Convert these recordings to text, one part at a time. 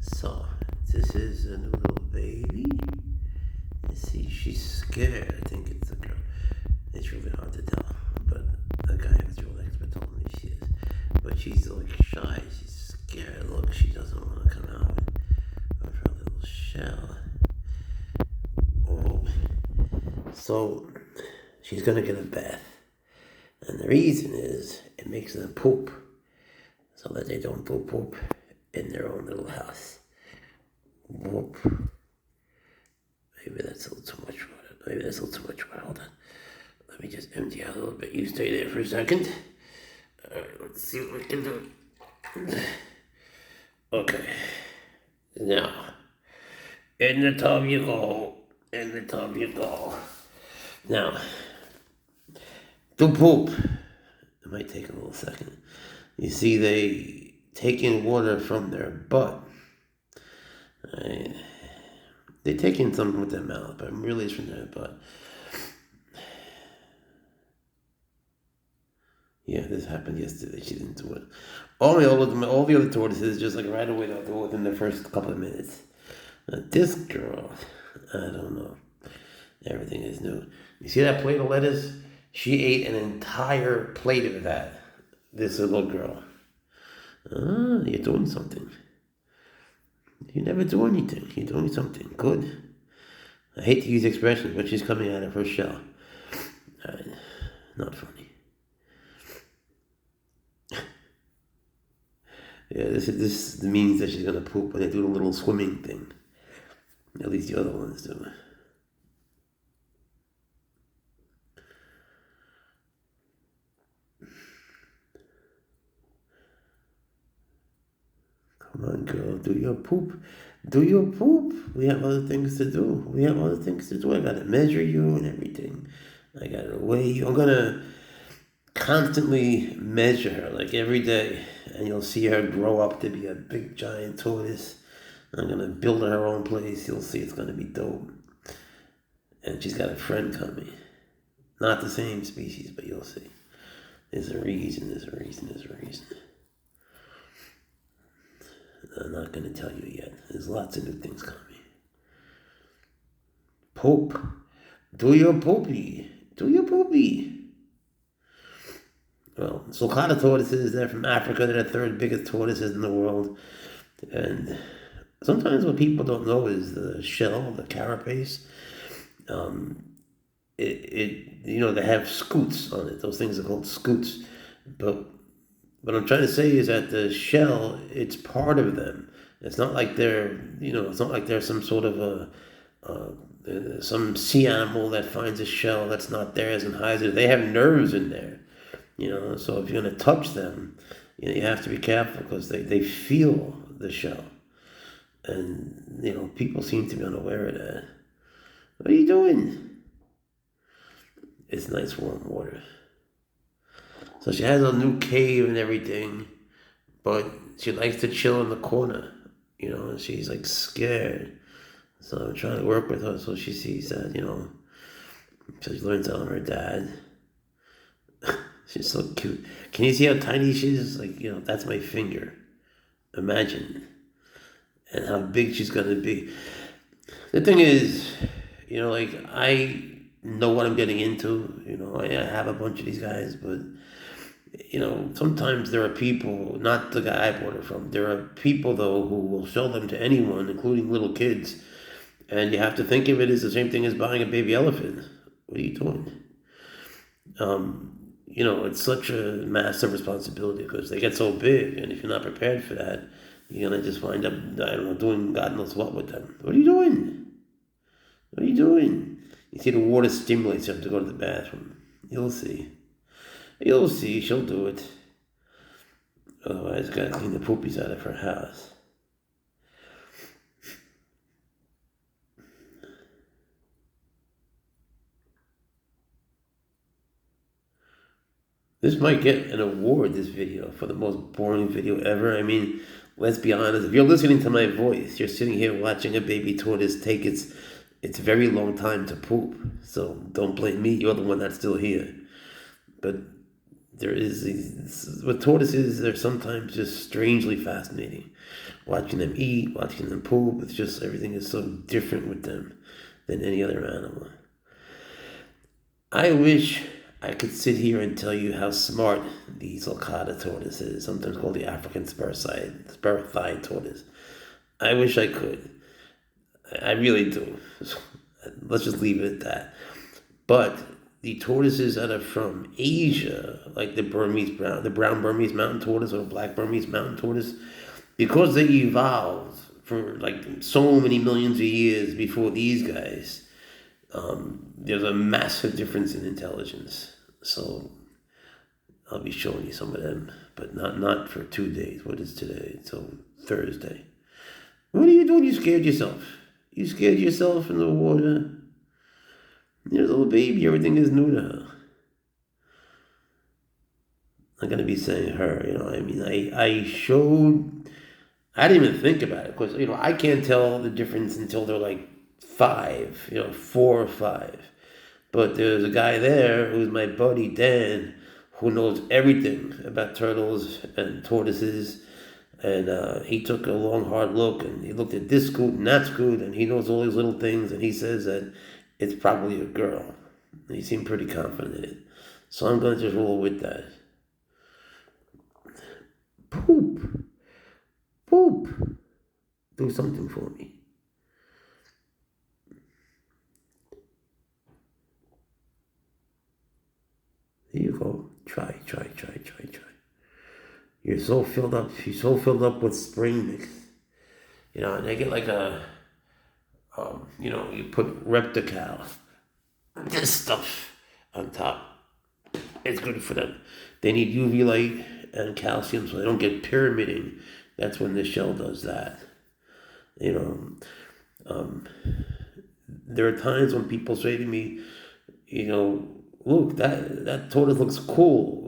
So, this is a new little baby. You see, she's scared. I think it's a girl. It's really hard to tell, but the guy who's real expert told me she is. But she's like shy. She's scared. Look, she doesn't want to come out of her little shell. Oh, so she's gonna get a bath, and the reason is it makes them poop, so that they don't poop in their own little house. Whoop. Maybe that's a little too much water. Hold on. Let me just empty out a little bit. You stay there for a second. Alright, let's see what we can do. Okay. Now, in the tub you go. Now, do poop. It might take a little second. You see, they take in water from their butt. They take in something with their mouth, but really it's from their butt. Yeah, this happened yesterday. She didn't do it. All the other tortoises, just like right away, they'll do it within the first couple of minutes. This girl, I don't know. Everything is new. You see that plate of lettuce? She ate an entire plate of that. This little girl. You're doing something. You never do anything. You're doing something. Good. I hate to use expressions, but she's coming out of her shell. Not funny. Yeah, this means that she's going to poop when they do the little swimming thing. At least the other ones do. Come on, girl, do your poop. We have other things to do. I gotta measure you and everything. I gotta weigh you. I'm gonna constantly measure her, like every day. And you'll see her grow up to be a big, giant tortoise. I'm gonna build her her own place. You'll see it's gonna be dope. And she's got a friend coming. Not the same species, but you'll see. There's a reason. I'm not going to tell you yet. There's lots of new things coming. Poop. Do your poopy. Well, sulcata tortoises, they're from Africa. They're the third biggest tortoises in the world. And sometimes what people don't know is the shell, the carapace. They have scutes on it. Those things are called scutes. But what I'm trying to say is that the shell, it's part of them. It's not like they're some sort of some sea animal that finds a shell that's not theirs and hides it. They have nerves in there, so if you're going to touch them, you have to be careful because they feel the shell. And, people seem to be unaware of that. What are you doing? It's nice warm water. So she has a new cave and everything, but she likes to chill in the corner, and she's like scared. So I'm trying to work with her so she sees that, she learns that on her dad. She's so cute. Can you see how tiny she is? Like, that's my finger. Imagine. And how big she's going to be. The thing is, I know what I'm getting into. I have a bunch of these guys, but sometimes there are people, not the guy I bought it from, there are people, though, who will sell them to anyone, including little kids, and you have to think of it as the same thing as buying a baby elephant. What are you doing? It's such a massive responsibility because they get so big, and if you're not prepared for that, you're going to just wind up, doing God knows what with them. What are you doing? You see, the water stimulates them to go to the bathroom. You'll see, she'll do it. Otherwise, gotta clean the poopies out of her house. This might get an award, this video, for the most boring video ever. I mean, let's be honest. If you're listening to my voice, you're sitting here watching a baby tortoise take its very long time to poop. So don't blame me. You're the one that's still here. But there is with tortoises, they're sometimes just strangely fascinating. watching them eat, watching them poop. It's just everything is so different with them than any other animal. I wish I could sit here and tell you how smart the sulcata tortoise is, sometimes called the African spur-thighed tortoise. I wish I could. I really do. Let's just leave it at that. But the tortoises that are from Asia, like the brown Burmese mountain tortoise or the black Burmese mountain tortoise, because they evolved for like so many millions of years before these guys, there's a massive difference in intelligence. So I'll be showing you some of them, but not for 2 days. What is today? Till Thursday. What are you doing? You scared yourself. You scared yourself in the water. You're a little baby. Everything is new to her. I'm going to be saying her, I mean, I didn't even think about it because, I can't tell the difference until they're like 5, 4 or 5. But there's a guy there who's my buddy, Dan, who knows everything about turtles and tortoises. And he took a long, hard look, and he looked at this scoot and that scoot, and he knows all these little things, and he says that it's probably a girl. And he seemed pretty confident in it. So I'm going to just roll with that. Poop. Poop. Do something for me. There you go. Try. She's so filled up with spring mix. And they get like you put Reptical, this stuff on top. It's good for them. They need UV light and calcium so they don't get pyramiding. That's when the shell does that. There are times when people say to me, look, that tortoise looks cool.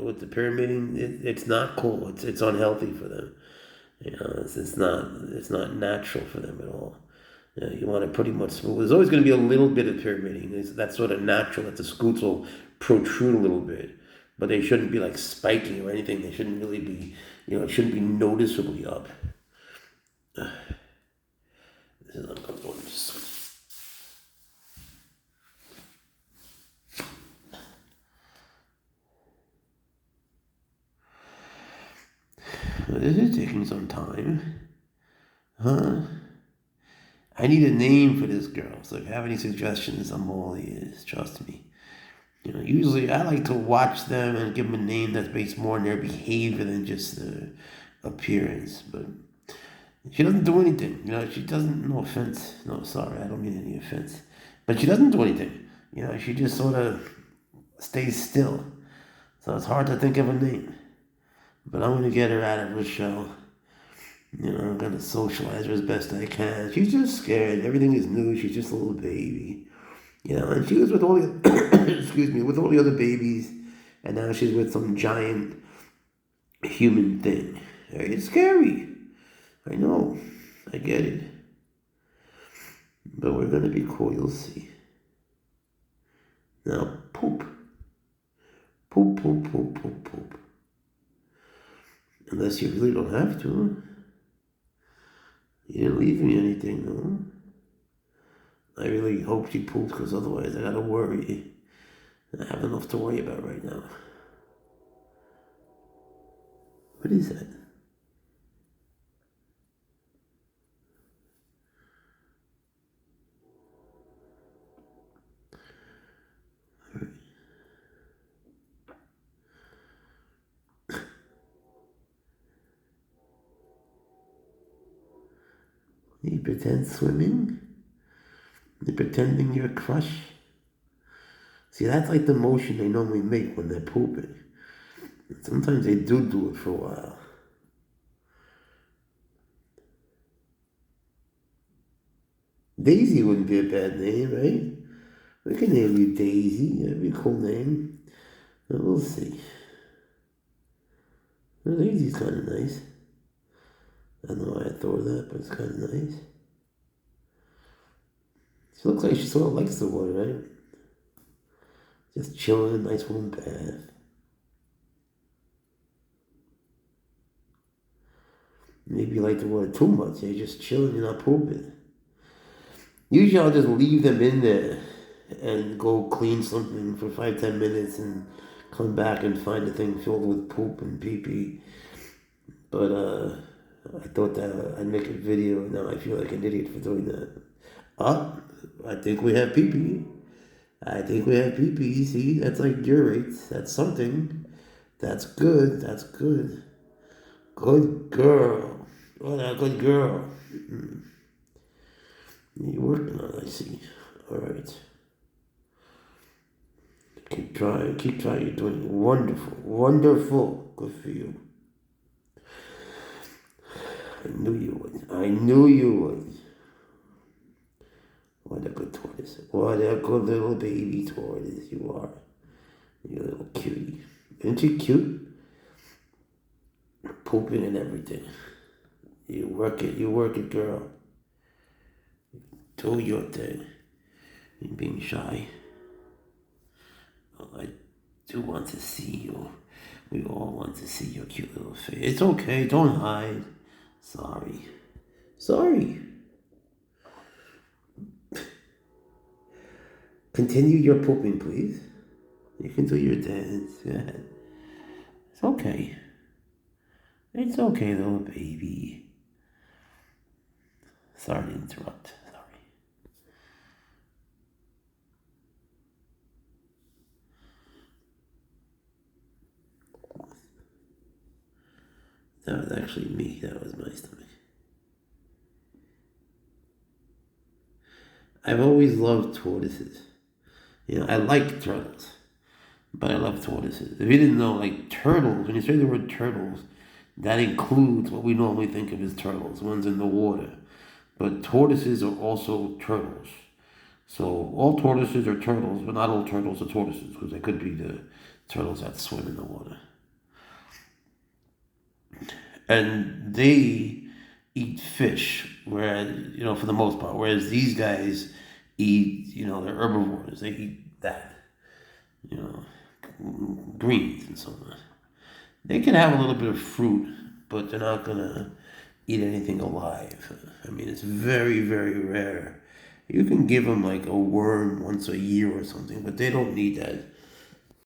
With the pyramiding, it's not cool. It's unhealthy for them. It's not natural for them at all. You want it pretty much smooth. There's always going to be a little bit of pyramiding. That's sort of natural that the scoots will protrude a little bit, but they shouldn't be like spiking or anything. They shouldn't really be, it shouldn't be noticeably up. This is uncomfortable. This is taking some time. Huh? I need a name for this girl, so if you have any suggestions, I'm all ears. Trust me. Usually I like to watch them and give them a name that's based more on their behavior than just their appearance. But she doesn't do anything. She doesn't, no offense. No, sorry, I don't mean any offense. But she doesn't do anything. She just sort of stays still. So it's hard to think of a name. But I'm going to get her out of her shell. I'm going to socialize her as best I can. She's just scared. Everything is new. She's just a little baby. And she was with all the, excuse me, with all the other babies. And now she's with some giant human thing. It's scary. I know. I get it. But we're going to be cool. You'll see. Now, poop. Poop, poop, poop, poop, poop. Unless you really don't have to. You didn't leave me anything, no? I really hope she poops, because otherwise I gotta worry. I have enough to worry about right now. What is that? You pretend swimming? You're pretending you're a crush? See, that's like the motion they normally make when they're pooping. Sometimes they do it for a while. Daisy wouldn't be a bad name, right? We can name you Daisy. That'd be a cool name. We'll see. Well, Daisy's kind of nice. I don't know why I thought of that, but it's kind of nice. She looks like she sort of likes the water, right? Just chilling, nice warm bath. Maybe you like the water too much. They're just chilling and not pooping. Usually I'll just leave them in there and go clean something for 5-10 minutes and come back and find the thing filled with poop and pee pee. But I thought that I'd make a video. Now I feel like an idiot for doing that. I think we have pee pee. I think we have pee pee. See, that's like urate. That's something. That's good. That's good. Good girl. What a good girl. You're working on it, I see. All right. Keep trying. Keep trying. You're doing wonderful. Wonderful. Good for you. I knew you would. I knew you would. What a good tortoise. What a good little baby tortoise you are. You little cutie. Isn't she cute? Pooping and everything. You work it, girl. Do your thing. You're being shy. Oh, I do want to see you. We all want to see your cute little face. It's okay, don't hide. Sorry. Sorry. Continue your pooping, please. You can do your dance. Go ahead. It's okay. It's okay, little baby. Sorry to interrupt. Sorry. That was actually me. That was my stomach. I've always loved tortoises. You know, I like turtles, but I love tortoises. If you didn't know, like turtles, when you say the word turtles, that includes what we normally think of as turtles, ones in the water. But tortoises are also turtles. So all tortoises are turtles, but not all turtles are tortoises, because they could be the turtles that swim in the water. And they eat fish, whereas, you know, for the most part, whereas these guys eat, you know, they're herbivores. They eat that, you know, greens and so on. They can have a little bit of fruit, but they're not going to eat anything alive. I mean, it's very, very rare. You can give them like a worm once a year or something, but they don't need that.